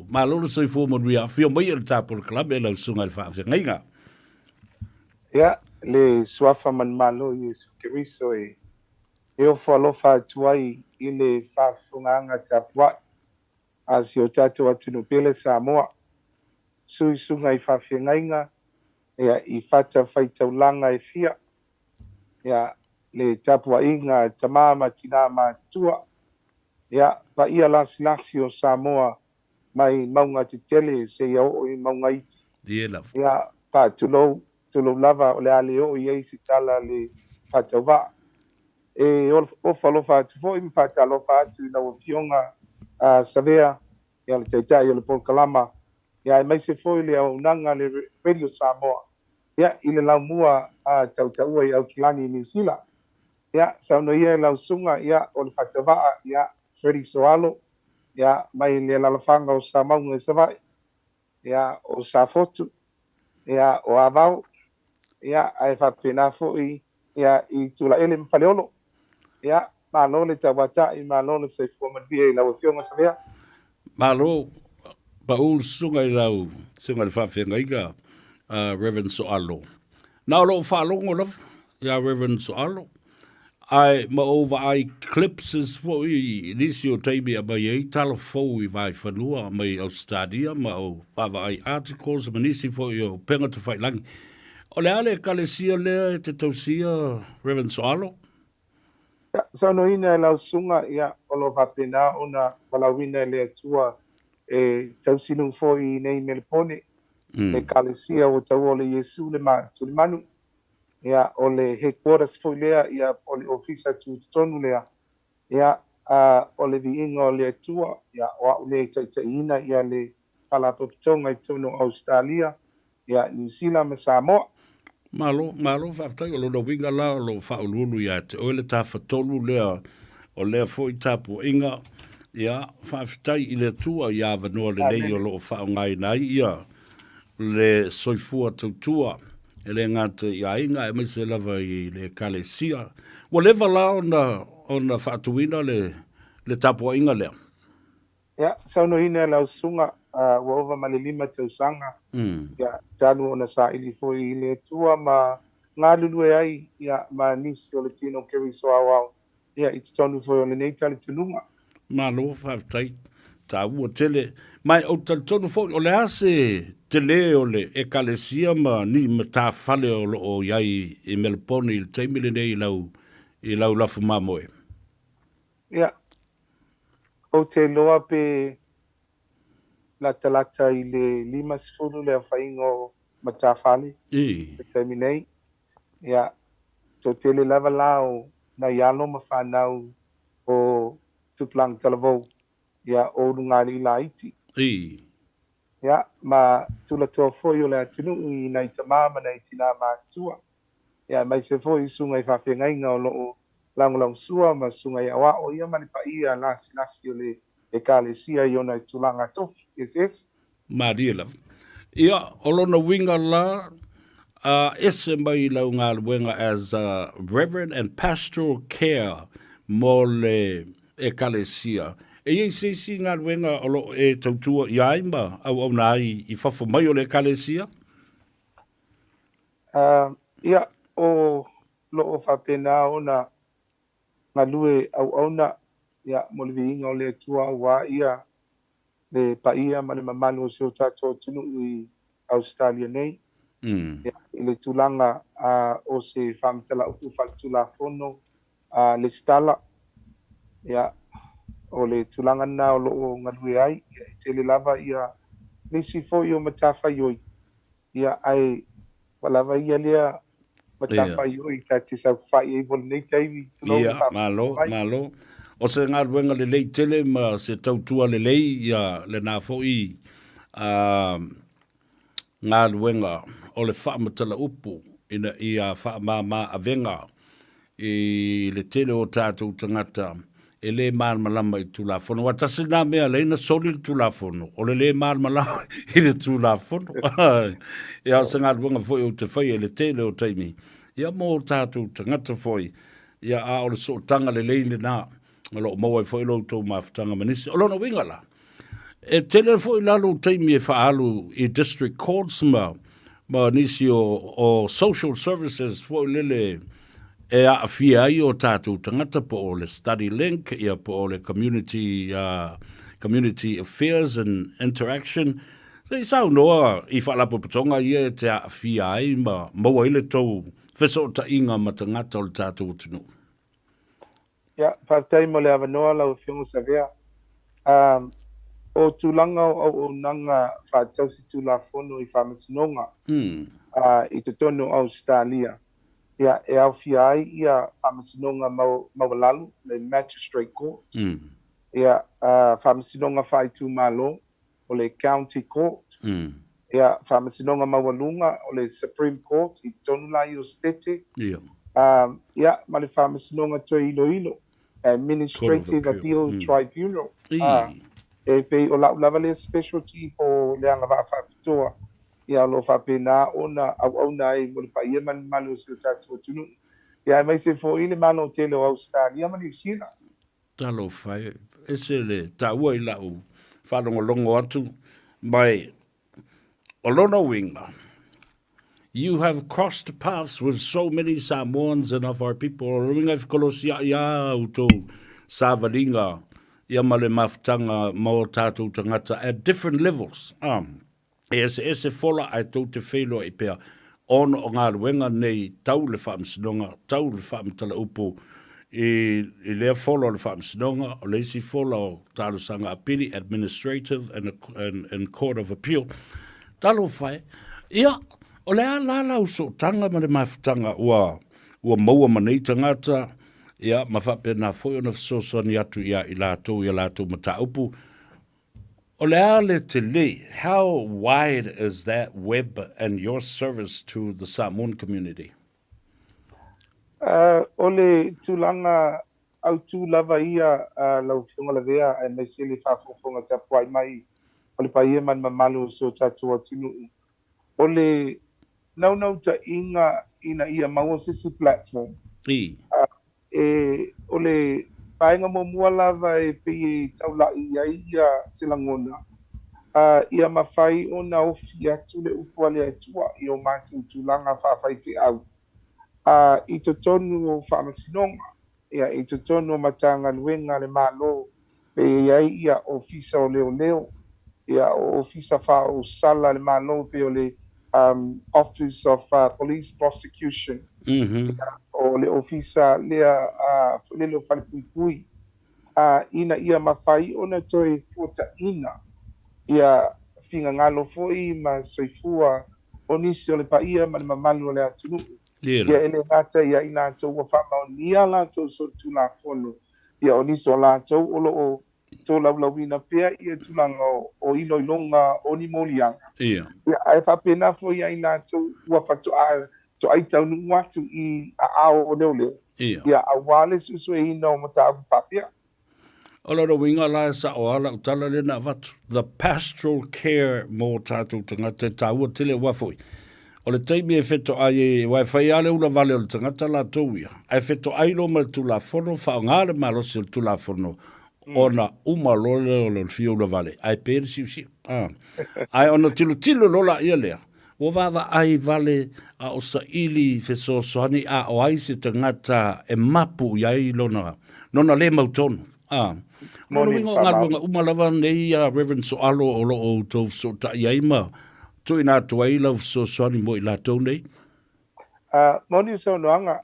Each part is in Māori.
malo le soifua mo ria fio mai le tapo club e lau sunga le whaafengainga. Ia, le suafa man malo Yesu Kiriso e o whalofa tuai i le whaafunganga tapua a si o tatou atunu pele Samoa. Sui sunga i whaafengainga ia i whata whaitaulanga e fia. Ia le tapua inga tamama tina matua. Ia pa ia lasi o Samoa mai maunga te tele se ia o i maunga iti. Ia pa tulou lava o le ale o i eisi tala le whatauwa. E o whalofa atu fo i whatalofa atu i nau fionga Savea, ia le teitai o le Polkalama. Ia e maise fo i le au nanga le Radio Samoa. Ia i le lau mua tautaua i au kilangi New Zealand. Ia sauno ia lau sunga ia o le whatauwa ia Freddy Sooalo. Ia mai le lalafanga o Samoa e savai. Ia o Safotu. Ia o Avau. Ia ai whapena fo ia i tula ele mwhaleolo. Ia malo le tawata i malo le seifua manbia i lau fionga Savea. Malo paul sunga i lau sunga le whawhengaika Reverend Sooalo. Nā lo whalongo laf, ia Reverend Sooalo. Ai maova ai clipses fo i nisi o teimi a mai ei tala fo i vai whanua mai Australia ma o whawa ai articles ma nisi fo i o penga tu whailangi. O le ale kalesia lea te tausia Reverend Sooalo? So no ina e lau sunga ia o lo whapena o na walawina e lea tua e tausinu fo i nei Melbourne. E kalesia o tau o le Yesu le manu. Ia o le headquarters fo lea ia o le ofisa tu tonu lea. Ia o le viinga o le tua ia o le taitaina ia le palapopitonga i tono Australia. Ia New Zealand me Samoa. Malo, whaftai o lo winga la o lo whaululu ia te oele ta whatolu lea o lea fo i tapu inga. Ia whaftai i le tua ia vanoa le lei o lo whaungai nai ia le soifua tautua. E le ngata i ainga e mai se lava i le kalesia. Wa leva la ona whaatuina le tapu inga lea. Ia, sauno hina lau sunga wa ova malilima tausanga. Ia, tanu ona sa ili fo i le tua ma ngā lulu e ai ia ma nisi o le tino keri soa wau. Ia, it's tonu fo o le neita le tununga. Malo, whaftai, ta ua tele. Mai o tonu fo o le ase tele o le e kalesia ma ni ma ta fale o iai i Melbourne i le teimile nei i lau lafu mamoe. Ia, o te loa pe la talata i le 5 le whaingo matawhale. I. Te teiminei. Ia, to tele lava lao na ialo ma whanau o tuplang talavou. Ia, o rungari la iti. I. Ia, ma tula toa foi o le atunu i nai tamama nei tina mātua. Ia, mai se foi sunga i whawhengainga o loo lang sua ma sunga i awa o ia mani pa ia nasi o le e kalesia i ona i tulanga tofi. Yes. Maria love. Ia, olona winga la ese mai lau ngā luenga as Reverend and Pastoral Care mo le e kalesia. E iei seisi ngā luenga olo e tautua i aima au nai i whafo mai o le kalesia? Ia, o loo whapena ona ngā lue au na ia mo le viinga o le tua wa ia le paia ma le mamanu o seo tato tunu i Australia nei. Ia, i le tulanga o se whamitala upu whaitula fono le stala. Ia, o le tulanga na o loo ngalue ai. Ia, i te le lava ia nisi fo i o matafa ioi. Ia, ai walava ia lea matafa ioi ta te sa whai e vole nei taiwi. Ia, malo. O se ngā ruenga le lei tele ma se tautua le lei ia le nā fo i ngā ruenga o le whaamatala upu i a whaamama avenga i le tele o tātou tangata e le malama i tulafono. Wa tasi nā mea leina soli le tulafono. O le malama i le tulafono. Ia se ngā ruenga fo i o te whai e le tele o taimi. Ia mō tātou tangata fo i. Ia a o le so tanga le leine nā. Alo mo e foi lo to maftanga manisi. Olo no winga la. E tele fo ilalo teimi e whaalu I district courts ma nisi o social services fo lele e a fia ai o tātou tangata po o le study link ia po o le community affairs and interaction. Sei sau noa I whaalapo patonga ia te a fia ai ma maua ile tau wheso ta inga ma tangata o le tātou tunu. Ia, whaatai mo le avanoa lau whiungu Savea. O tūlanga o nanga whātau si tūla whono I whamasinonga I te tono Australia. Ia, e au fia ai ia whamasinonga mawalalu, le magistrate court. Ia, whamasinonga whaitu malo, o le county court. Ia, whamasinonga mawalunga, o le Supreme Court, I tonu lai o stete. Ia, ma le whamasinonga toi ilo. Administrative Appeal Tribunal. E pei o lava le specialty po le anga whapitoa. Ia lo whapena ona au nai mo le paia man malu o sio tātua tunu. Ia mai se fo ile malo tele o Australia mani sina. Talo whai. Ese le taua I lau whanongolongo atu. Mai o lona winga. You have crossed paths with so many Samoans and of our people. O winga whakolosia ia uto Savalinga. Ia male maftanga mo tātou tangata at different levels. Ese fola ai tau te whelo I pea ono o ngā ruenga nei tau le whaamsinonga, tau le whaamtala upo I lea fola o le whaamsinonga, o leisi fola o tālu sanga apiri, administrative and court of appeal. Talo whai, ia, o lea lala uso tanga ma le maftanga ua maua manei tangata, ia, mawhape nā whoi ona whasosani atu ia I lātou mata upu. O le te le, how wide is that web and your service to the Samoan community? O le tūlanga au tūlava ia lau whiunga lawea e mai se le whawhonga tapuai mai o le paia man mamalu so tātua tunu. O le nau ta inga ina ia maua sisi platform. O le paenga mo mua lava e pei taula ia silangona. Ia mawhai o na ofi atu le upua le atua I o mātou tūlanga whawhai whi au. I to tonu o whamasinonga. Ia I to tonu o matanga nuenga le mālo. Pe ia ofisa o leo. Ia o ofisa wha o sala le mālo pe o le Office of Police Prosecution. O le ofisa lea lelo whalipuipui. Ina ia mawhai ona toi fuata ina. Ia whinga ngalo foi ma soifua o nisi o le paia ma le mamalu o le atunu. Ia ele ngata ia ina tau wa whama o nia la tau so tu la fono. Ia o nisi o la tau o lo o tō laulawina pia ia tulanga o ilo ilonga o ni molianga. Ia ai whapena fo ia ina tau wa whatu a to ai tau nu watu I a ao o leo. Ia a wale susu e ina o mata abu whapia. Oloro winga la sa o ala utala le na vatu. The pastoral care mo tātou tangata tāua tele wafoi. O le teimi e wheto ai e wai whai ale ula vale o le tangata la tauia. Ai wheto ai lo ma tu la fono, wha ngāre ma losi o tu la fono. Ona uma lole o le fio ula vale. Ai pere siu. Ai ona tilo lola ia lea. O vava ai vale a o sa ili wheso sohani a o ai se tangata e mapu iai lona. Nona le mautonu. Mono wingo ngalunga umalawa nei Reverend Sooalo o lo o tau so ta iaima tui nā tuai lau so soani mo I lātou nei? Moni so noanga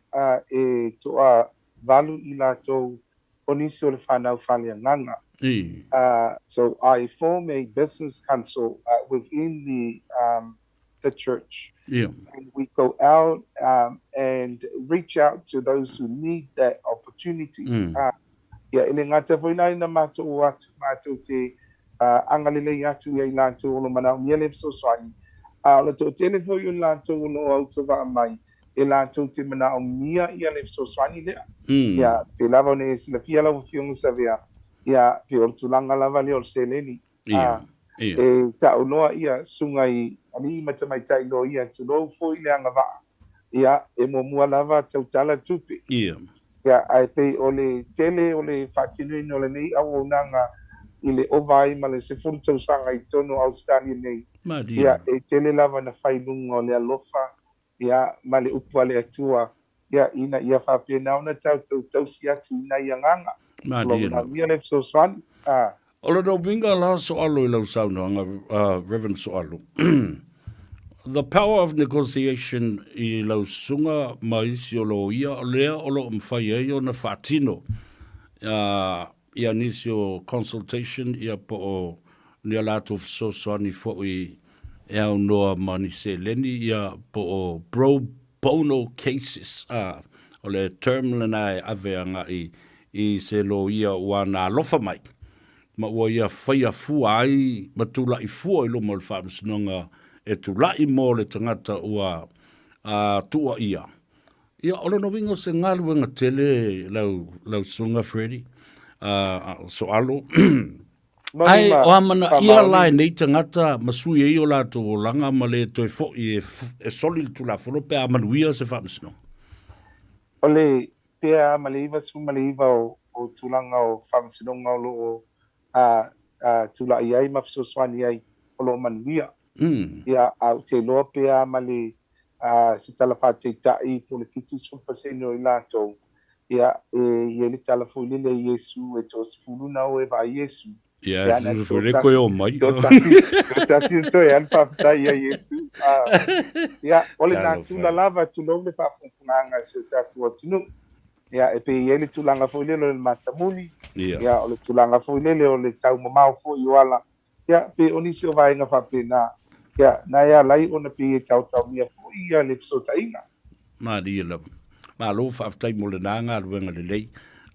e toa valu I lātou o nisi o le whanau whalia nganga. So I form a business council within the church. And we go out and reach out to those who need that opportunity. Ia ele ngata foi nai na mātou mātou te angalele atu ia I lātou o lo manau miele so soani. O to tele foi o lātou o lo auto wa mai. E lātou te manau mia ia le so soani lea. Ia pe lava ne sila fia lau whiungu Savea. Ia pe o tulanga lava le o seleni. E ta o noa ia sungai ani matamai tai no ia tu lo foi le anga wa. Ia e mo mua lava tau tala tupi. Ia ai pe o le tele o le whatinui no le nei au o nanga le ovai ma le se fulu tausanga I tono Australia nei. Ia e tele lava na whainunga o le alofa, ia ma le upua le atua, ia ina ia whapena ona tau si atu ina ia nganga. Lo na mia le so swan. Ola no winga la soalo I lau saunanga, Reverend Sooalo. The power of negotiation I lau sunga maisi o lo ia o lea o lo mwhai e o na whatino. Ia nisi o consultation ia po o nia lato fsoswani fo I e au noa mani se leni ia po o pro bono cases. O le term lena e avea nga I se lo ia wana lofa mai. Ma ua ia whaia fua ai, ma tula I fua I lo mo le whaamsinonga e tula I mo le tangata ua tua ia. Ia ola no wingo se ngaluenga tele lau sunga Freddy, Sooalo. Ai o amana ia lai nei tangata masui e o lato o langa ma le toi fo I e soli tula fono pe amanuia se whaamsinonga. Ole pea maliva su maliva o tulanga o whaamsinonga o lo tula iai mafsoswani ai o lo manuia. Ia au te loa pea mali se talafa te tai po le fitus fulpaseno I lato. Ia e le talafo I le Yesu e tos fuluna o e va Yesu. Ia fule koe o mai. Tasi to e alfa ftai ia Yesu. Ia ole na tula lava tulo le whafunfunanga se tatu o tunu. Ia e pe ia le tulanga fo le le matamuli. Ia ole tulanga fo le o le tau mamau fo I wala. Ia pe onisi o vaenga whapena. Ia na ia lai ona pe e tau mia fo ia le fsotainga. Maria la. Ma lo whaftai mo le nanga luenga le lei.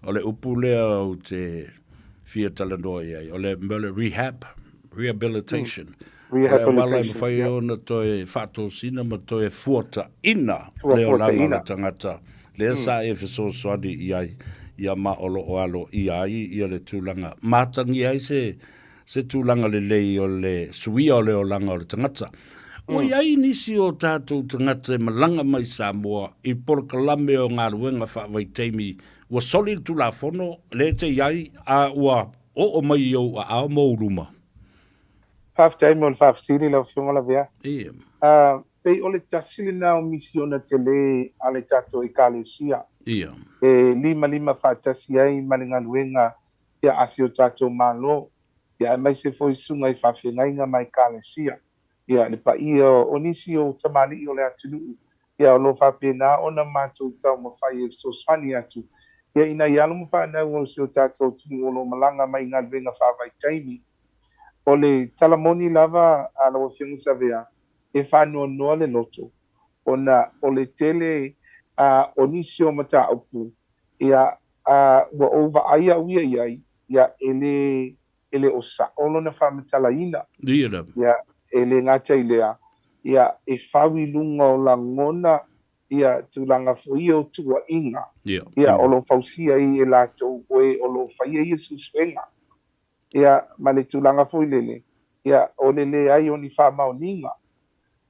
Ole upule o te fia talanoa ia. Ole rehabilitation. Ole wala I mwhai ona toi whato sina ma toi fuata ina. Leo langa le tangata. Lea sa e fiso swadi ia ma olo o alo ia le tūlanga. Mātangi ai se tūlanga le lei o le suia o leo langa o le tangata. O iai nisi o tātou tangata e malanga mai Samoa I porokalame o ngā ruenga whawai teimi ua soli tula fono le te iai a ua o mai au a ao mauruma. Whaftaimi o le whafsiri lau fionga la vea. Pei o le tasili na o misiona te le a le tātou I kālesia. E lima whatasi ai malinga luenga ia asi o tātou mālo. Ia mai se foi sunga I whawhengainga mai kālesia. Ia le pa ia o nisi o tamani o le atunu. Ia o lo whapena o na mātou tau mawhai e so swani atu. Ia ina ia lo mwhanau o se o tātou tunu o lo malanga mai ngā luenga whawai taimi. O le talamoni lava a la wafiangu Savea. E whanua noa le loto. O le tele o nisi o mata upu. Ia wa ova aia uia iai. Ia ele o sa olo na whamatala ina. Ia ele ngata ilea. Ia e whawi lunga o la ngona. Ia tulanga fui o tua inga. Ia o lo fausia I e la tau oe o lo whaia Yesu swenga. Ia male tulanga fui lele. Ia o lele ai o ni whamao ninga.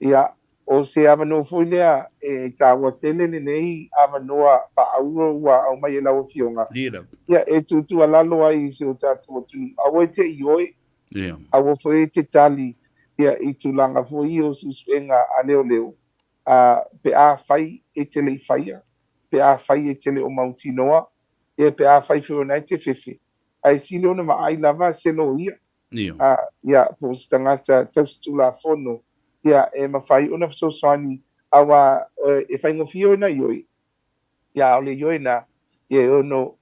Ia o se amano fui lea e tawa tele nei amanoa whaaua ua au mai e lau fionga. Ia e tutua lalo ai se o tātua tunu. Awa te ioi. Awa fue te tali. Ia I tulanga fui o suswenga a leo leo. Pe a whai e tele I whaia. Pe a whai e tele o mautinoa. Ia pe a whai whio nai te whewhi. Ai sino na ma ai lava se no ia. Ia po stangata taustula fono. Ia e mawhai ona fsoswani awa e whaingo fio na ioi. Ia ole ioi na ia ono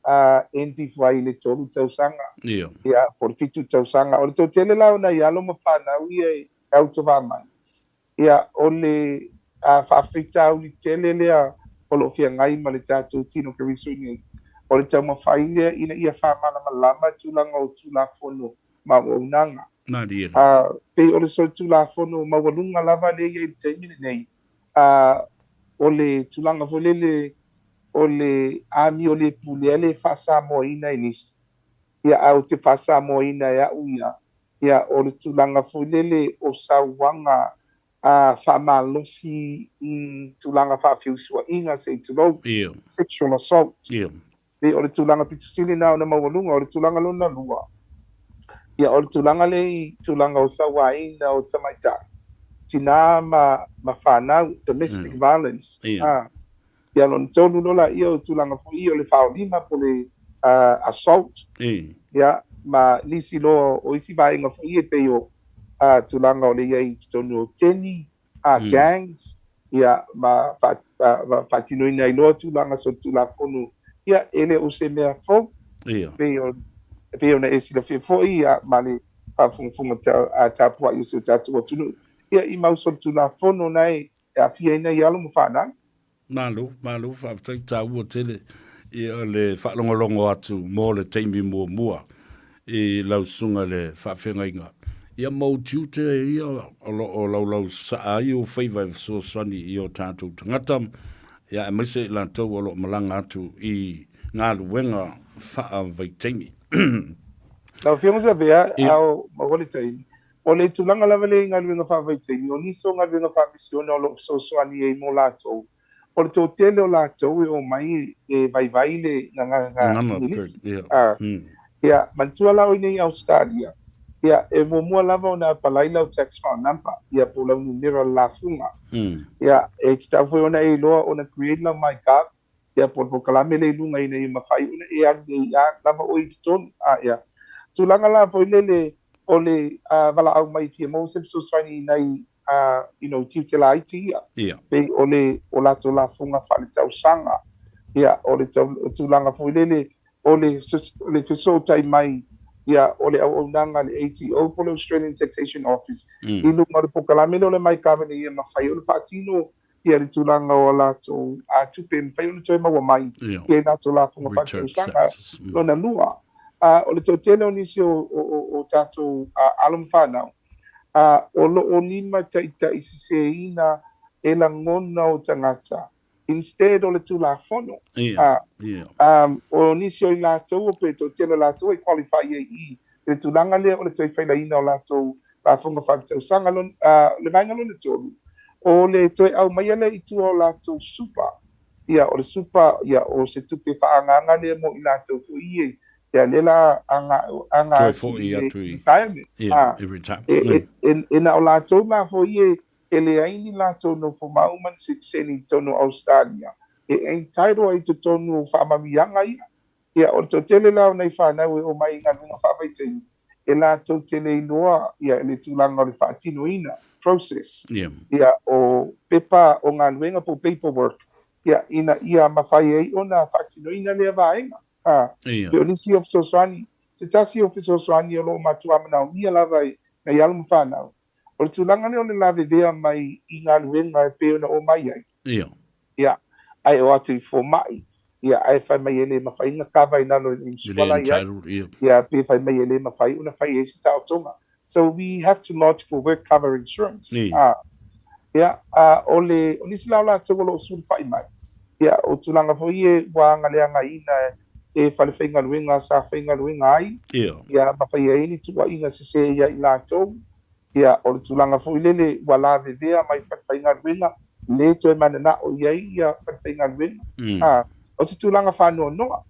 endi whai le tolu tausanga. Ia por fitu tausanga. Ole to tele lau na ia lo mawhanau ia e auto vamai. Ia ole whawhita uli tele lea olo fia ngai ma le tātou tino keriso ni. Ole tau mawhai lea ina ia whamana malama tulanga o tula fono ma waunanga. Pei ole so tula fono ma walunga lava le ia I teimine nei. Ole tulanga folele ole ami ole puleele whasa moina inis. Ia au te whasa moina ia uia. Ia ole tulanga folele o sauwanga whamalosi I tulanga whawhiusua inga se tulo sexual assault. Pe ole tulanga pitusili nao na mawalunga ole tulanga lona lua. ia o le tulaga lei tulaga o sauaina o tamaitaʻi tinā ma whanau domestic violence ia lona tolu lo laʻia o tulaga foʻi o le faaolima po le assault ia ma nisi loa o isi vaega foʻi e pei o tulaga o le iai totonu o teni gangs ia ma faatinoina ai loa tulaga so tulafonu ia ele o se mea fou pei ona e silafia foʻi ia ma le faafogafoga tapuaʻi o se tatou atunuu ia i mausol tulafono nai e afia ina i alo ma whanau Malo, whaafitai tāua tele i le whaalongolongo atu mō le teimi mua i lausunga le whaafengainga. Ia mau tiute ia o lau saa i o whaiva so sani i o tātou tangata. Ia e maise i lantou o lo malanga atu i ngā luenga wha vai teimi. Lau whionga sa vea au mawale teimi. O le tulanga lava le ngā luenga wha vai teimi. O niso ngā luenga wha misiona o lo so sani e mō lātou. O le tō tele o lātou e o mai e vai le ngā ia mantua lau i nei Australia ia e mua lava o nā palai lau tax file number ia po lau numera lafunga ia e titau foi ona e loa ona create lau my gov ia po kalame le lunga i nei mawhai ona e ane ia lava o i titonu ia tulanga la foi lele o le wala au mai fia mo se so swani nei tiu te la iti ia pe o lato lafunga whale tau sanga ia o le tulanga foi lele o le fesotai mai ia o le auaunaga le ATO po le Australian Taxation Office i luga o le pokalame le mai kavene ia mafai o le faatino ia le tulaga o latou atupe mafai o le toe maua mai ia latou lafoga faatausaga lona lua o le totele o nisi o tatou alo ma fanau o loo lima taʻitaʻi seseina e lagona o tagata instead o le tulafono o nisi o i latou o pe totele latou e qualify i le tulaga lea o le toefailaina o latou lafoga faafetausaga le vaega lona tolu o le toe au maia le itua o latou supa ia o le supa ia o se tupe faagaga lea mo i latou foʻi e ia le la aga e na o latou la foʻi e leai ni latou no fomau ma le seseni tonu Australia e entitled ai tonu o faamamiaga ia o le totele lao nei fanau e o mai galuga faavaitei e latou tele iloa ia le tulaga o le faatinoina process ia o pepa o galuega po paperwork ia ina ia mafai ai ona faatinoina lea vaega pe o nisi o fesoasoani se tasi o fesoasoani o loo matua manaumia lava nai alo ma fanau o le tulaga lea o le lavevea mai i galuega e pe ona o mai ai ia ai o atu i fomaʻi ia ae fai mai ele mafaiga kavainalo i suala ia pe fai mai ele mafai ona fai ai se taʻotoga so we have to lodge for work cover insurance ia o nisi lao latou o loo sulufaʻi mai ia o tulaga foʻi e uaga le againa e falefaigaluega sa faigaluega ai ia mafai ai ni tuuaʻiga sesē ia i latou ia o le tulaga foʻi lele ua lavevea mai falefaigaluega le toe mananaʻo i ai ia falefaigaluega o se tulaga fanoanoa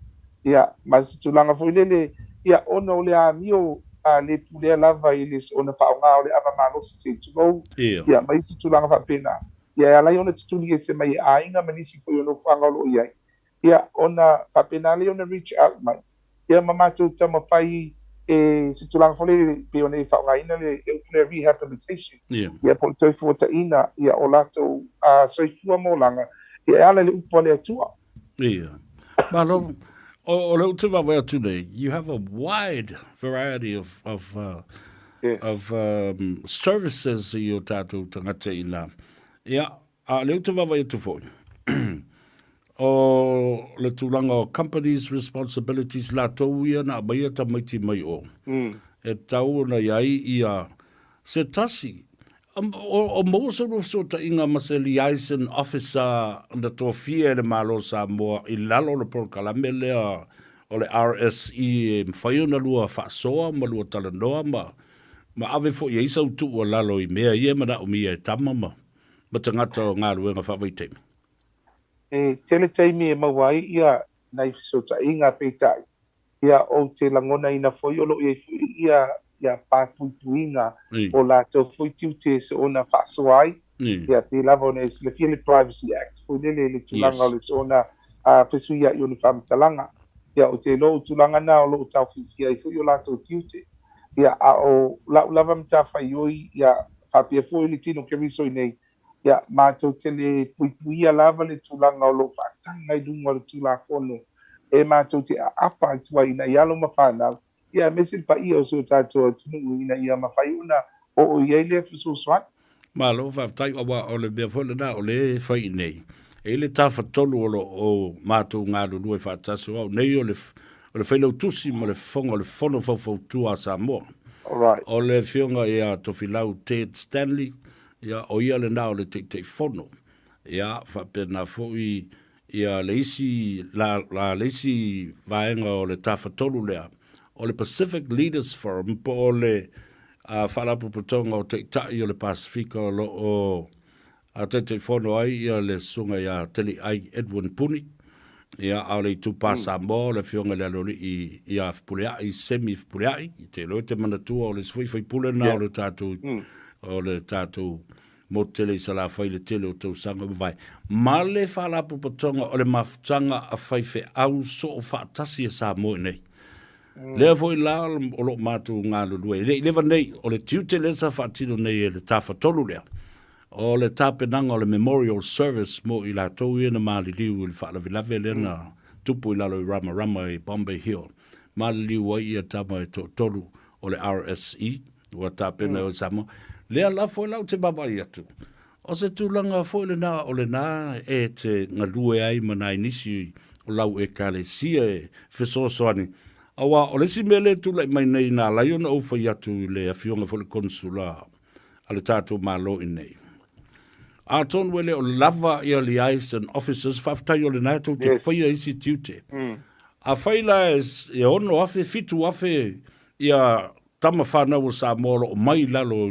ia ma se tulaga foʻi lele ia ona o le amio le pulea lava i le ona faaogā o le avamalosi seitulou ia ma isi tulaga faapena ia e alai ona tutuli e se mai e aiga ma nisi foʻi ona ufaga o loo i ai ia ona faapena lei ona reach out mai ia ma matou tamafai e se tulaga foʻi pe ona e faaogāina le rehabilitation ia po le toe fuataʻina ia o latou soifua molaga ia e ala le upu a le atua Malo, o leu te wawe atu nei, you have a wide variety of services i o tātou tangata i nā. Ia, a leu te wawe atu fōi. O le tūlanga o companies' responsibilities la tau ia na mai ta maiti mai o. E tau na iai ia se tasi. O most of so ta inga mase liaison officer na tofia le malo Samoa i lalo le prokalame le o le RSE mwhai na lua whaasoa ma lua talanoa ma ave fo i eisa utu o lalo i mea i e mana o mia e tama ma tangata o ngā ruenga whawaiteimi. E tele teimi e mawai ia nai so ta inga peitai ia o te langona ina foi o lo ia ia pāpuituinga Ni. o lātou fwoi tiute se ona whaasoai. Ni. Ia te lava ne le fia le Privacy Act. Fwoi le tulanga o le ona whesuia i oni whamatalanga. Ia o te lo tulanga na o lo tau whiwhia I fwoi o lātou tiute. Ia a o lava mta whaioi ia whapia fwoi le tino keriso I nei. Ia mātou te le puipuia lava le tulanga o lo whaatanga I dunga o le tula whono. E mātou te apa atua ina I alo mawhanau. Ia mesin pa ia o so tātou tunu ina ia mawhai una o iei le whusoswat. Malo whaftai o wa o le bea whole na o le whai nei. E le tā whatolu o mātou ngā rurua whaatasu au. Nei o le whailau tusi mo le whonga o le whono whawhau tua Samoa. Alright. O le whionga ia tofilau Ted Stanley. Ia o ia le nao le te whono. Ia whapena fwoi ia le isi vaenga o le tā whatolu lea. O le Pacific Leaders Forum po o le whalapu putonga o te tai o le Pasifika o te whono ai ia le sunga ia tele ai Edwin Puni ia au le tupa Samoa le whionga le alori ia whupuleai semi-whupuleai I te loe te manatua o le swifai pule na o le tātou mo tele I sala whai le tele o tau sanga mawai. Ma le whalapu putonga o le mafutanga a whaife au so o whaatasi Samoa nei. Lea foi la o lo mātou ngā lulue. Lewa nei, o le tiute lesa whaatino nei e le tāwhatolu lea. O le tāpenanga o le Memorial Service mo I la tau I na maali liu I le whaalavilave le na tupu I lalo I Rama I Bombay Hill. Maali liu ai I a tama e tolu o le RSE, o tāpena o Samoa. Lea la foi lau te mawai atu. O se tūlanga foi le nā o le nā e te ngalue ai manai nisi o lau e kālesia e whesosoani. Awa, o lesi mele tu lai mai nei nā lai ona au whai atu le a whionga whole konsula a le tātou mālo I nei. A ton wele o lava I a liaison officers, whaftai o le nātou te whaia isi tiute. A whaila e ono afe, fitu afe I a tama whanau o Samoa o mai lalo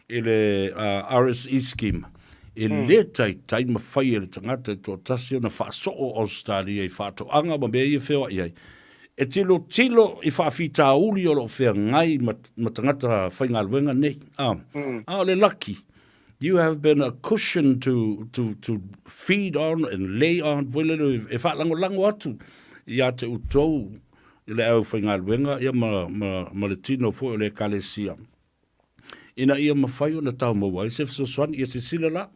I le RSE scheme. E le tai ma whai e le tangata I tō tasi o na whaaso o Australia I whaato anga ma mea I whewa I ai. E tilo I whaafita uli o lo whea ngai matangata whaingaluenga nei. Le lucky. You have been a cushion to feed on and lay on. E whaalango atu. Ia te utou I le au whaingaluenga. Ia ma le tino fo le kalesia. Ina ia mawhai o na tau maua. I se fsoswan ia se sila la.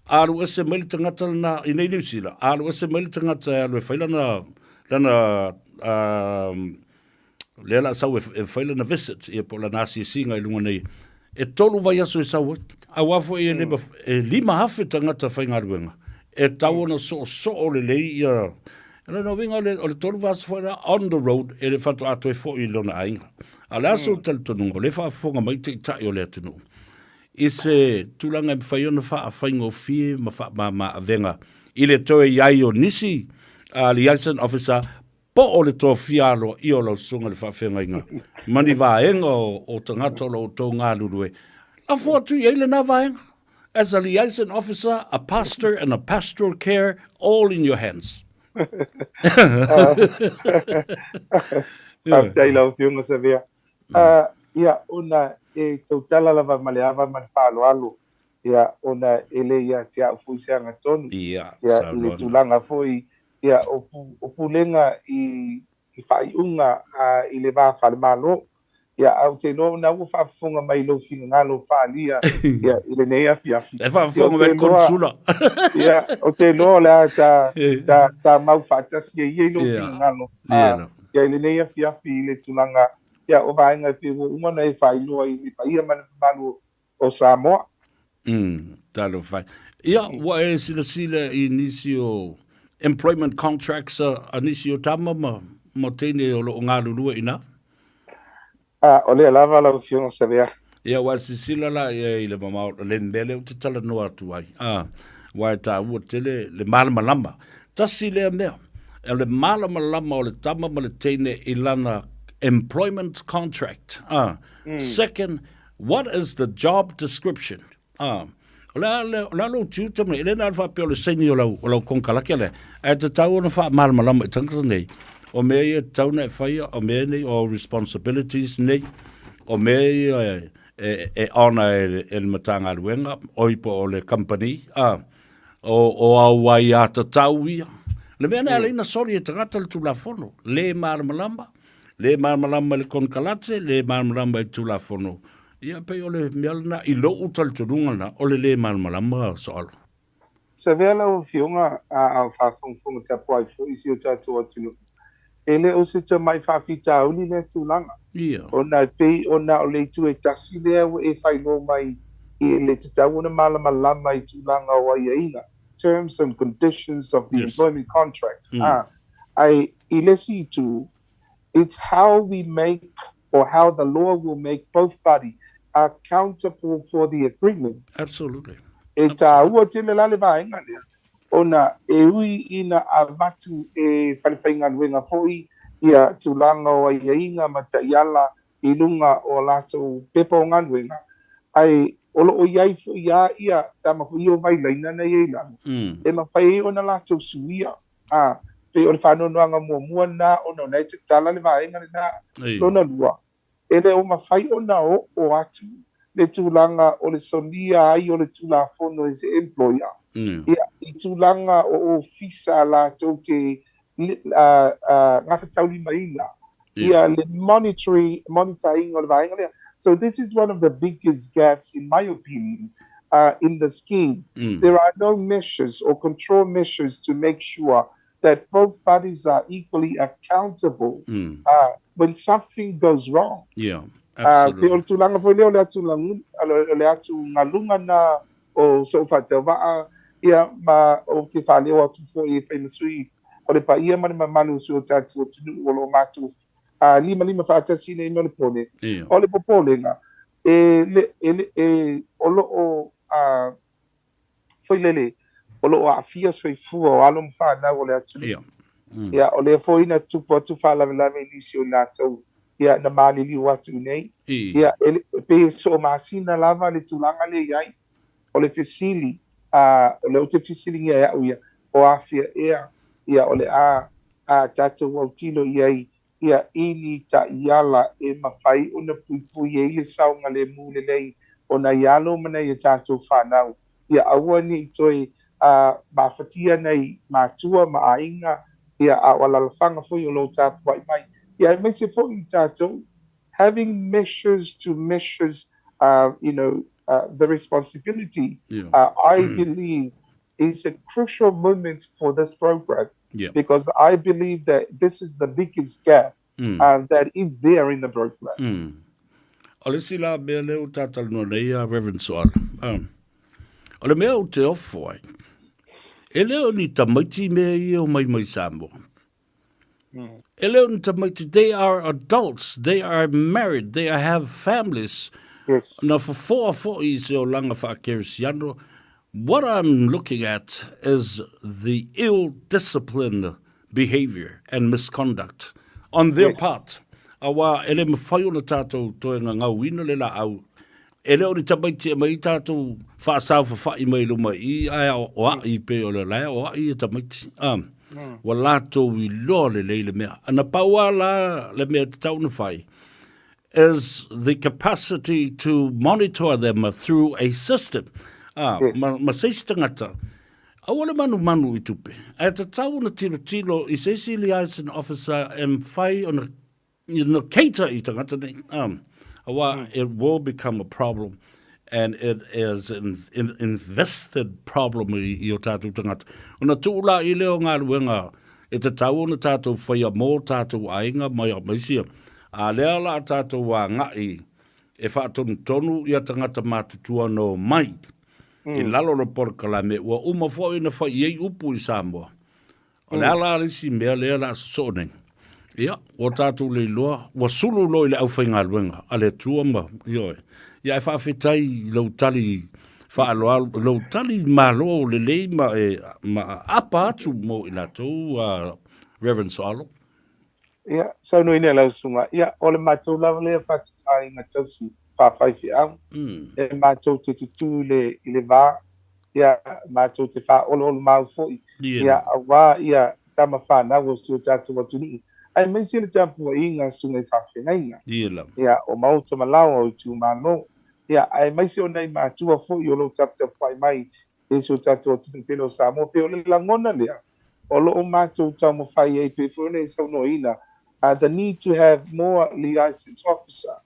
Alu ese maili tangata na I nei sila. Alu ese maili tangata alu e whailana lana lela sau e whaila na visit I po la nasi singa I lunga nei e tolu vai aso e sau a wafo e lima hafe tangata whaingaruenga e tau na so o le lei ia no vinga o le tolu vaso whaina on the road e le whatu ato e fo I lona ainga a le aso tali tonunga le whaafonga mai te tai o le atunu I se tulanga I whaiona whaingo fie ma avenga I le toe iai o nisi a liaison officer po o le tō fialo I o lau sunga le whawhenga inga. Mani vāenga o tangata o tō ngā lurue. A fōtu I eile nā vāenga. As a liaison officer, a pastor and a pastoral care, all in your hands. Tātai lau whiunga Savea. Ia, ona e tautala lava male ava man pālo alo. Ia, ona ele ia te au fuiseanga tonu. Ia, I tulanga foi. Ia, o pulenga I whaiunga I le wā whare malo. Ia, au te no na ua whaafunga mai lo whina ngā lo whaalia. Ia, I le nei afi. E whaafunga mai konsula. Ia, o te no la ta mau whaatasi e iei lo whina ngā lo. Ia, I le nei afi I le tulanga. Ia, o vaenga te umana e whailua I le paia manu o Samoa. Talo whai. Ia, wa e sila I nisi o employment contracts a nisi o tama mo tene o lo ngā lulua ina? O lea lava lau whiunga Savea. Ia, wa sila la I le mamao le mbele o te tala noa atu ai. Wa e tā ua tele le malama lama. Tasi lea mea. E le malama lama o le tama ma le tene I lana employment contract. Second, what is the job description? La lo tuta me ele na fa pe o le seni o lau konkalaki le e te tau na fa malama I tangata nei o me e tau na whaia o me nei o responsibilities nei o me e ona e matanga luenga oi po o le company o au ai a tatau ia le mea nea leina sori e tagata le tulafono le malamalama le konkalate le malamalama e tulafono ia pei o le mea lana i lou talitonuga na o le malamalama soalo Savea lau fionga a whawhongwhonga te apuai fo isi o tātou atunu. Ele o se te mai whawhita uli le tūlanga. ia O nā pei o nā o le tu e tasi lea e whaino mai i le te tau na malama lama i tūlanga o ai aina. Terms and conditions of the employment contract. I ilesi tu, it's how we make or how the law will make both parties accountable for the agreement. absolutely E tā ua tele lale vaenga lea. Ona e ui ina a watu e whaliwhainga nuenga foi ia tūlanga o ai inga ma ta iala i lunga o lato pepo ngā nuenga. Ai olo o iai fo ia ta mafu i o vai laina na iei lana. E ma whai ona lato suia. Pe o le whanonoanga mua na ona nei te tala le vaenga le na lona lua. E le o ma whai ona o atu le tūlanga o le sonia ai o le tūlafono e se employer. Ia i tūlanga o fisa la tau te ngawhatauli maila. Ia le monitoring o le vaenga lea. So this is one of the biggest gaps, in my opinion, in the scheme. There are no measures or control measures to make sure that both parties are equally accountable when something goes wrong. Yeah. Absolutely. Pe o tulanga foi leo le atu ngalunga na o so whatawaa ia ma o te whaleo atu foi e whaimasui o le pa ia mani mamalu si o tatu o tunu o lo ngatu lima whaatasi ne ime o le pone o le popole nga o lo o foi lele o lo o afia soi fua o alo mwhana o le atu ia o le foi na tupu atu whalawelame nisi o nātou ia na malili watu nei ia pe so masina lava le tulanga le iai o le fesili o le te fesili ia ia o afia ia o le tatu wautilo iai ia ini ta iala e mawhai o na pui e le saunga le mule lei o na ialo mana ia tatu whanau ia aua ni toi mawhatia nei mātua maainga ia a walalafanga foi o lo tatu wai mai. Yeah, it makes it for Itato having measures to measures, the responsibility. I believe is a crucial moment for this program because I believe that this is the biggest gap that is there in the program. Ole sila me leo tatal no leia Reverend Sooalo. Ole mea o te ofo ai. E leo ni tamaiti mea i o mai Samoa. They are adults. They are married. They have families. Yes. Now, for 4 years, what I'm looking at is the ill-disciplined behavior and misconduct on their part. Awa ele mawhai na tātou toe ngau ina le la au. Ele o ni tamaiti mai tātou whaasau whawhai mai luma I ai o ai pe o le lai o ai tamaiti. Wa lato I loa le leile mea. Ana paua la le mea te tau na whai is the capacity to monitor them through a system. Ma seisi tangata. Awale manu I tupe. E te tau na tilo I seisi liaison officer whai on a cater I tangata nei. It will become a problem. And it is an invested problem I o tātou tangata. Una tūla I leo ngā ruenga, e te tau na tātou whaia mō tātou ainga mai a maisia. A lea la tātou wā ngai, e whaatonu I a tangata mātutua no mai. I lalo na porkala me, ua umawhoi na whai ei upu I Samoa. O lea la risi mea lea la sasoneng. Ia, o tātou le loa, ua sulu loi le au whai ngā ruenga, a le tua ma, ioe. Ia e whawhetai lau tali lau tali malo le lei ma apa atu mo I lātou Reverend Sooalo. Ia, sau nui ne lau sunga. Ia, o le mātou lava lea whatukai ngā tausi whawhaiwhi au. E mātou te tutu I le vā. Ia, mātou te wha olo mau fōi. Ia, awa, ia, tama whanau o si o tātou watuni. ai mai sila tapu inga sungai whawhengainga. Ia. Ia, o mauta malawa o tu malo. Ia, ai mai se o nei mātua fo i o lo tapu pai mai e so tatu o tunu pelo Samoa pe o le langona lea. O lo o mātua tau mo whai e pe fo nei sau no ina. The need to have more licensed officer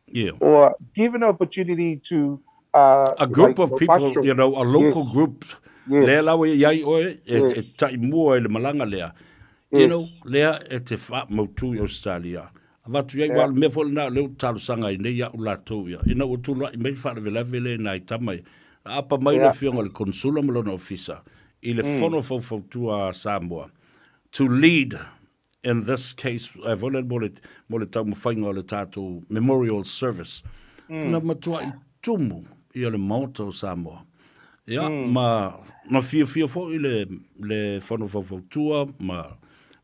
or give an opportunity to a group of people, you know, a local group. Lea lawe iai oe, e tai mua e le malanga lea. You know, lea e te wha mautu i Australia. Avatu iai wale mefo na leo talo sanga i nei au latou ia. Ina o tula i mei wha levelevele na i tamai. Apa mai le fionga le konsula malona ofisa. I le fono fautua Samoa. To lead in this case, I've already mole tau mawhainga o le tātou memorial service. Na matua I tumu I le mauta o Samoa. Ia, ma fia fo I le whanu fautua,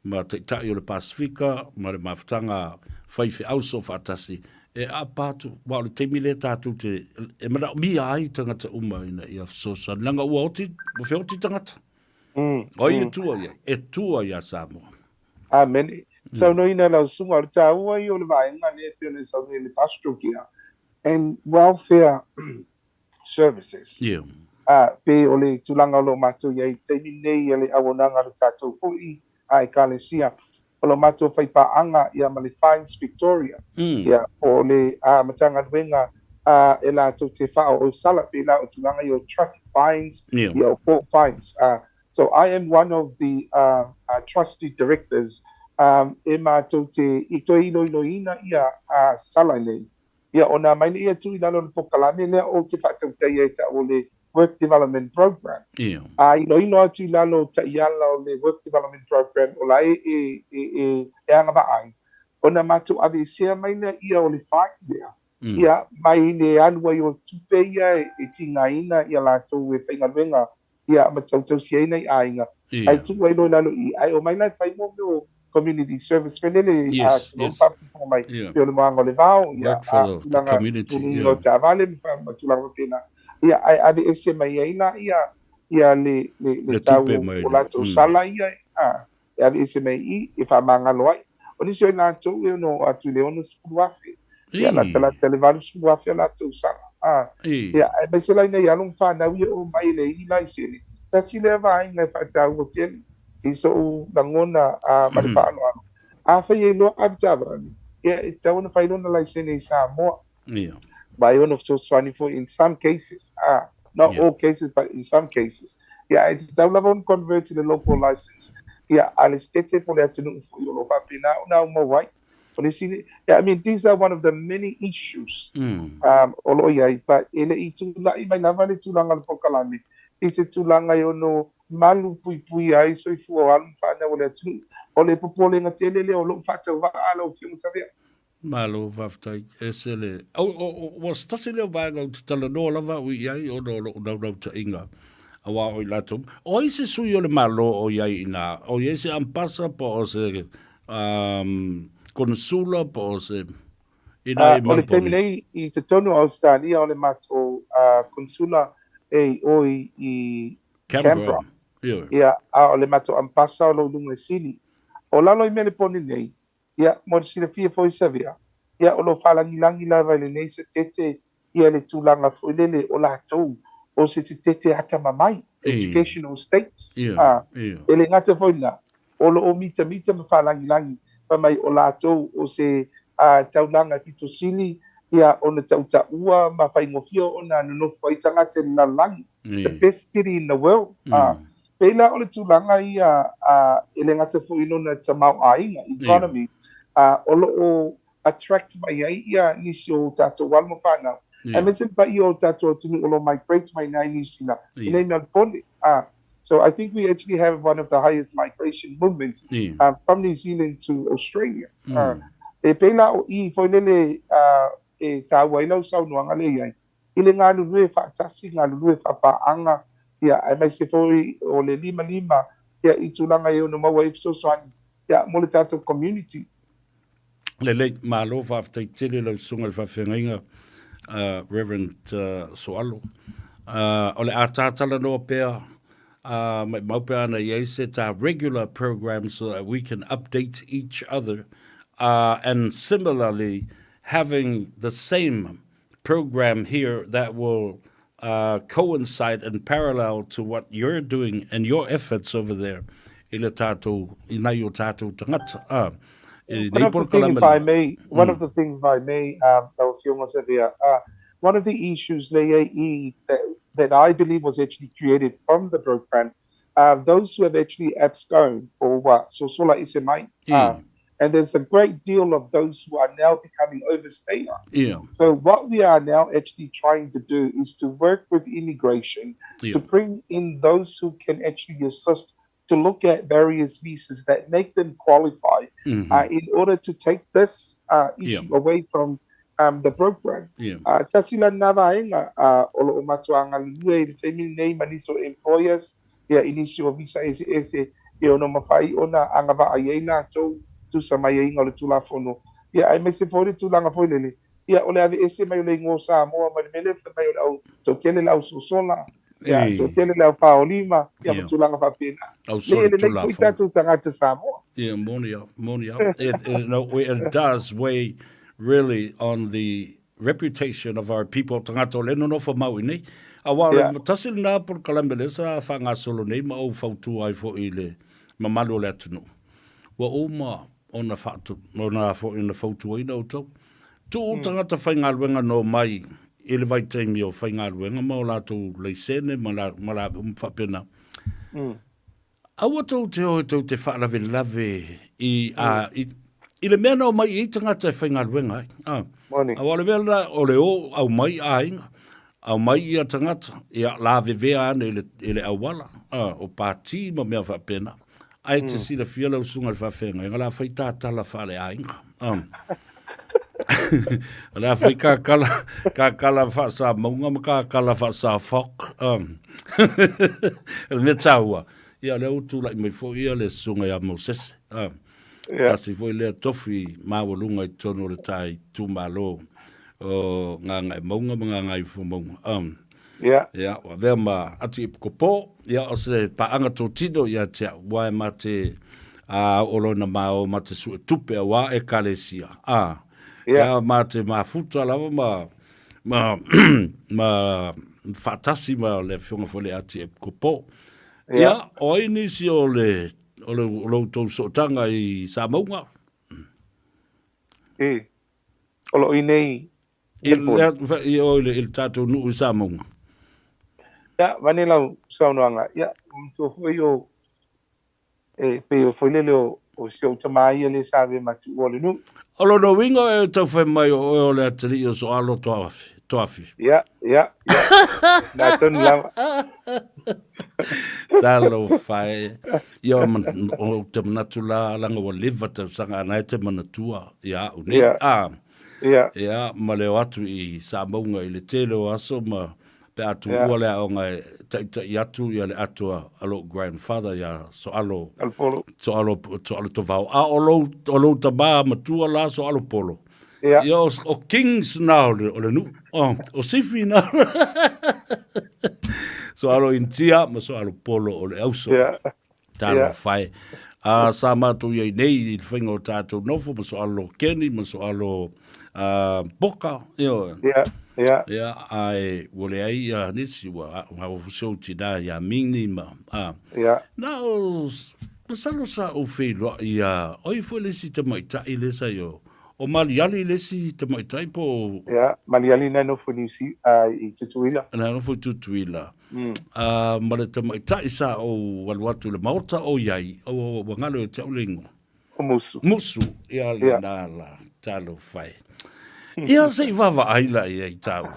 ma te tai o le Pasifika, ma le mawhtanga whaiwhi auso whaatasi. E a pātu, wao le teimi le tātou te, e mana mi ai tangata uma ina I afsosa. Nanga ua oti, mo whi oti tangata. Oi e tua ia Samoa. Amen. So no ina lau sunga o le tāua I o le vaenga ne te ne sau ne le pastoral care and welfare services. Yeah. Pe o le tulanga o lo mātou iai teimi nei le awonanga le tātou fui ai kalesia. O lo mātou whaipaanga ia ma le Fines Victoria. Ia o le matanga nuenga e la tau te whao o sala pe la o tulanga I o traffic fines, ia o court fines. So I am one of the trustee directors. E mātou te I toi ino ina ia sala nei. Ia ona mai ia tu I lalo le pokalame lea o te whātau tei e ta o le Work Development Program. Ino atu I lalo ta iala o le Work Development Program o la e anga ai. Ona mātou ave sea mai na ia o le whai lea. Ia mai ne anua I o tupe ia e tinga ina ia lātou e whaingaruenga ia matau sia ina I ainga. Ai tu ai no lalo I ai o mai lai whai mo no community service penele mai pe o le moanga o le vao ia the community no ta vale ma tulanga pena ia ai ave ese mai ina ia le tau o lato sala ia ia ave ese mai I fa manga loai o ni se na tu no atu le ono spuafe ia la tele valu spuafe la tu sala ia ai be se la ina ia long fa na wi o mai le ina iseni ta si le va ina fa tau o tele I so langona malipano ano. Whai lo abjabani. Yeah, it's a one fight on the license Samoa. Yeah. By one of those 24 in some cases. Not all cases, but in some cases. Yeah, it's down convert to the local license. Yeah, I'll state it for the afternoon for you now more white. Yeah, I mean these are one of the many issues. But in itu la I na vale tulanga le pokalani. Is it tulanga yo no malu pui ai so I fu alu fana o le tu o le popole nga tele le o lo fata va ala o fiu Savea malo vaftai esele o was tasile va go tala no lava wi ai o no ta inga awa o latum o ise su yo le malo o ai ina o ise ampasa po o se consula po o se ina o le terminei I te tonu Australia o le mato consula o I Canberra. Ia o le mato ampasa o lo lunga sili. O lalo I mele poni nei. Ia mo sila fia foi Savea. Ia o lo falangi lava le nei se tete ia le tulanga fuilele o la tou o se tete hata mamai educational states. Ele ngata foi la. O lo o mita ma falangi pa mai o la tou o se taulanga kito sili ia ona tauta ua ma whaingofio ona no whaitanga te nalangi. The best city in the world. Pela o le tūlanga ia ele ngata fu ino na tamau ainga economy. O lo o attract mai ai ia nisi o tātou walma whanau. I mentioned pa I o tātou tunu o lo migrate mai nai nisi na. Inei na pone. So I think we actually have one of the highest migration movements from New Zealand to Australia. E pela o I foilele e tāua ilau sau nuanga le iai. Ile ngā lulue whaatasi, ngā lulue whapaanga, ia ai mai se foi o le lima, ia I tūlanga e ono maua ifso soani, ia mo le tātou community. Le malo whaftai tere lau sunga le whawhengainga, Reverend Sooalo. O le ātātala noa pēr, Maupeana ye set our regular programs so that we can update each other. And similarly, having the same program here that will coincide and parallel to what you're doing and your efforts over there. Ila tātou, ina i o tātou tangata. One of the things, if I may, one of the issues that I believe was actually created from the program, those who have actually absconded or what, so like Isemai, and there's a great deal of those who are now becoming overstayers. Yeah. So what we are now actually trying to do is to work with immigration to bring in those who can actually assist to look at various visas that make them qualify in order to take this issue away from the program. Tasila navaenga olo matuanga lue the family name maniso employers initial visa ese no mafai ona angava ayena to samayenga le tula fono I me se fori tulanga foilele ole ave ese mai le ngo Samoa mele fe mai o to tele la sola to tele la fa olima tulanga fa pena le kuita tu tangata Samoa monia it does weigh really on the reputation of our people tangato le no fa mau nei awale tasil na por kalambele sa fa nga solo nei ma o fautu ai fo ile mamalo le tunu wa uma ona fatu ona fo in the photo I know to tangata whainga ruenga no mai ele vai taimi o whainga ruenga mo la tu le sene mala whapena awa tau te whaarawe lave i le mea no mai I tangata whainga ruenga awa le mea o le o au mai a inga au mai ia tangata ia la vevea ane ele awala o pāti ma mea whapena ai te sira fia lau sunga le whawhenga. Inga la whai tātala whale a inga. La whai ka kala wha sa maunga ma ka kala wha sa whok. Me taua. Ia le utu lai mai fo ia le sunga ia Moses. Tasi fo lea tofi mawalunga I tono le tai tūmalo o ngā ngai maunga ma ngā ngai fo maunga. Wa vea ma ati kopo o se paanga tō tino te wae ma te olo na mao ma te sue tupe a wa e kalesia ma te mafuta lava ma fatasi ma le whiunga fole ati kopo o inisi o le tō sotanga I Samoa olo inei il tātou nuu I Samoa vanilla saunoanga to foi o pe foi le o seu tamai ele sabe matu ole nu olo no wingo e to foi mai o le atri o Sooalo toafi na ton lava talo fai yo man o te natula langa o liva te sanga na te manatua ma le atu I Samoa I le tele o aso ma pe atu ua le aonga tai atu ia le atua alo grandfather ia Sooalo to vau o lo taba matua la Sooalo polo ia o kings now o le nu o sifi now Sooalo intia ma Sooalo polo o le auso talo fai sa matu ia nei I whainga o tātou nofo ma Sooalo keni ma Sooalo boka ai wole ai nisi wa so tina ya mini ma na o salo sa o felo ia oi foi le si te mai tai le sa yo o maliali le si te mai tai po maliali na no foi si I tutuila na no foi tutuila ma le te mai tai sa o walwatu le maota o iai o ngalo te ulingo o musu ia le na la talo fai ia se vava aila I tau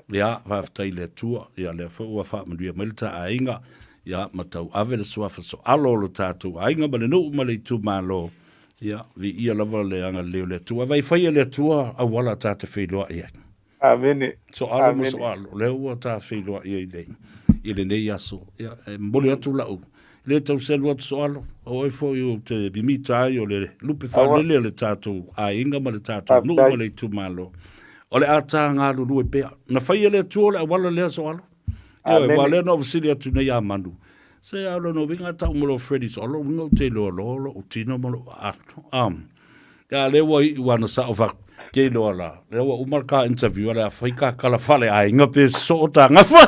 ia vaftai le tua ia le fo fa manuia melta ainga ia matau ave le swafa so alo lo tatu ainga ma le no ma le tu malo ia vi ia lava le anga le tua vai fai le tua a wala tata feloa ia amene so alo so alo le ua ta feloa ia ile nei aso ia mbole atu lau le tau selu atu soalo o e fo yo te bimita ai o le lupe whanele le tātou a inga ma le tātou nuu ma le tu malo o le ata ngā lulu e pea na whai le tu o le awala lea soalo Yo, wa le no sili atu nei a manu. Se a lo no vinga tau mo Freddy Sooalo, no te lo o tino mo ato. Ya le wa I wana sa of ke lo la. Le wa umarka interview ala Afrika kala fale ai ngape so ta ngafa.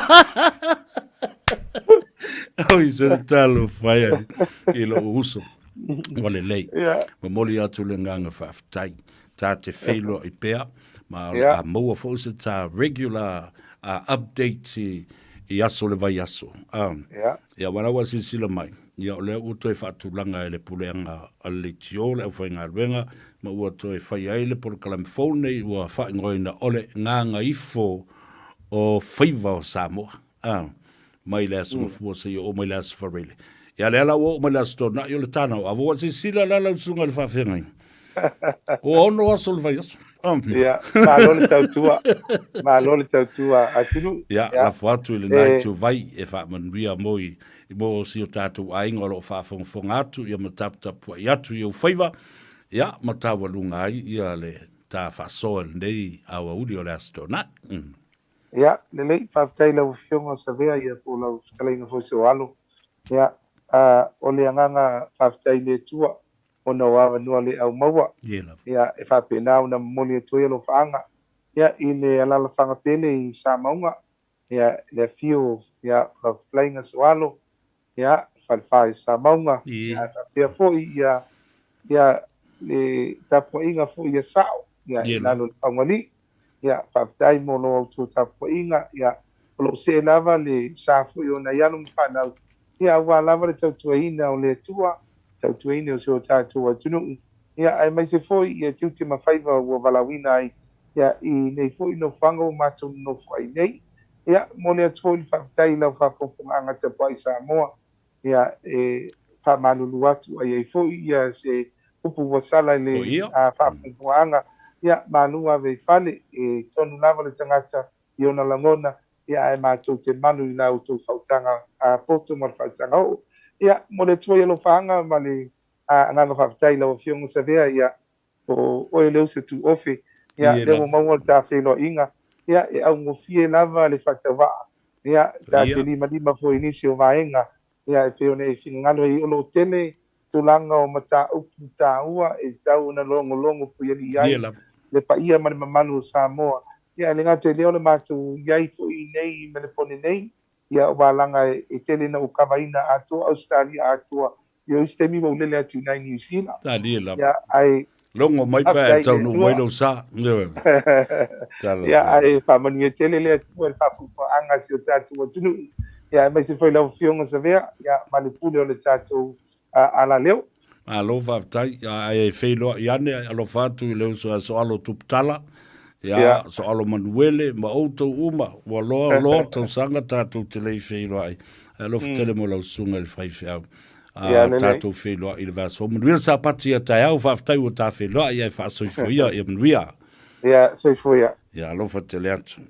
Oi, so talo fire. Ilo uso. Wale lei. Ma moli atu le nganga whaftai. Tā te whelo I pea. Ma a maua fo se tā regular updates I aso le vai aso. Ia wana wa sila mai. Ia o le uto e whaatulanga e le puleanga a le tio le au whainga ruenga. Ma ua to e whai aile por kalamfone ua whaingoina ole nganga ifo o whaiva o Samoa. Mai le aso mafua se o mai le aso wharele. Ia le ala o mai le aso tōna I o le tāna o awa wa sila la lau sunga le whawhengai. O ono aso le vai aso. Ia, malole tautua. Malole tautua atunu. Ia, la fuatu le nai tu vai e wha manuia moi I mo si o tātou ainga lo whawhonga atu ia mataputapu I atu I o whaiva. Ia, matawa lunga ai ia le tā whasoa nei awa uri o le asto na. Ia, le lei whaftai lau whionga Savea ia po lau skalaina Freddy Sooalo. Ia, o le anganga whaftai le tua. Ona wawa nua le au maua. Ia, e whapena una moli e toia lo whaanga. Ia, I le alala whanga pele I Samoa. Ia, le fio, ia, la flainga Sooalo. Ia, whalwhai Samoa. Ia, whapea fōi, ia, le tapua inga fōi ia sao. Ia, nalo le pangwani. Ia, whaptai mo lo au tō tapua inga. Ia, lo se lava le sa fōi o na ianum whanau. Ia, wa lava le tautua ina o le tua. Tautua ina o se o tātua tunu. Ia, ai mai se fōi, ia tiuti mawhaiva ua walawina ai. Ia, I nei fōi no whanga o mātou no whai nei. Ia, mone atu fōi whaktai lau whafonga angata pai Samoa. Ia, e whamanulu atu ai fōi, ia se upu wasala le whafonga anga. Ia, manua vei whale, e tonu lava le tangata, I ona langona. Ia, e mātou te manu I lau tō whautanga, poto mar whautanga o. Ia, mo le tua lo whaanga, ma le nganga whaftai lau whionga Savea, ia, o oe leo se tu ofe, ia, lewa maua tā whelo inga, ia, e au ngofie lava le whatawaa, ia, tā te lima fo inisi o vaenga, ia, e peo ne e whingangalo I olo tele, tūlanga o mata upu tā ua, e tau na longo puyani iai, le pa ia mani mamanu o Samoa, ia, le ngā te leo le mātou iai fo I nei, me le pone nei, ia o walanga e tele na o kawaina atua, Australia atua, I o istemi wa ulele atu nai New Zealand. Ia ai... Longo mai pa e tau no wailo sa. Ia ai whamanu e tele le atua, e whafupa anga si o tātua tunu. Ia mai se whai lau whionga Savea, ia manipule o le tātou ala leo. Alo whaftai, ai e whailoa I ane, alo whātu I leo so alo tuptala. Ia, so alo manuele, ma outou uma, wa loa tau sanga tātou te lei whailoa ai. Alo whatele mo lau sunga I whai whiau. Tātou whailoa I le vaso. Manuia sa pati a tai au whaftai o tā whailoa I ai whaasoi fuia I manuia. Ia, soi fuia. Ia, alo whatele atu.